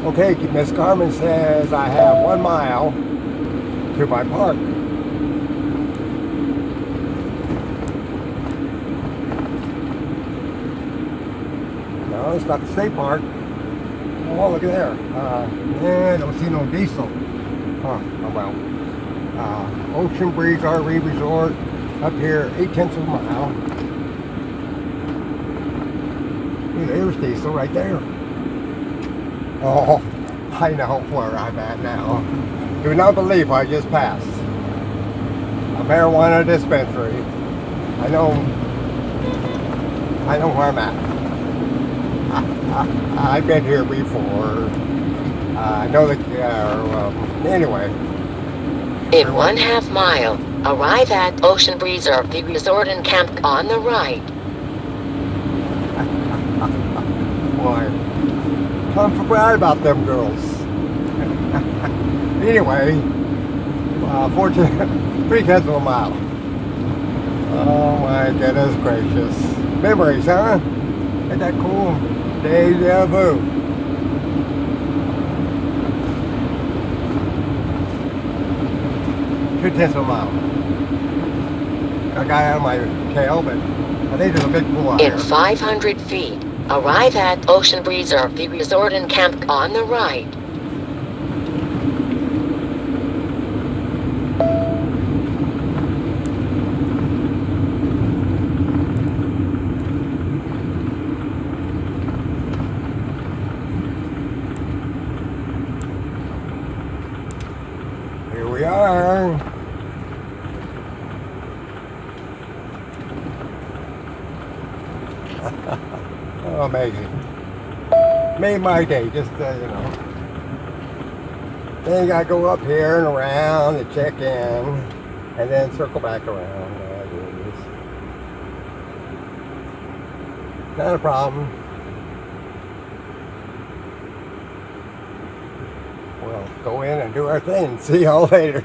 Okay, Miss Carmen says I have 1 mile to my park. No, it's not the state park. Oh, look at there. Yeah, I don't see no diesel. Huh, oh well. Ocean Breeze RV Resort up here, 8/10 of a mile. There's diesel right there. Oh, I know where I'm at now. Do not believe I just passed a marijuana dispensary. I know where I'm at. I've been here before. I know that, anyway. In 1/2 mile, arrive at Ocean Breeze RV Resort and camp on the right. Boy, I forgot about them girls. Anyway, 3/10 of a mile. Oh my goodness gracious. Memories, huh? Ain't that cool? Deja vu. Two-tenths of a mile. I got out of my tail, but I think there's a big pool out In here. 500 feet, arrive at Ocean Breeze RV Resort and camp on the right. Here we are. Oh, amazing. Made my day, just, Then you gotta go up here and around and check in, and then circle back around. Not a problem. Well, go in and do our thing. See y'all later.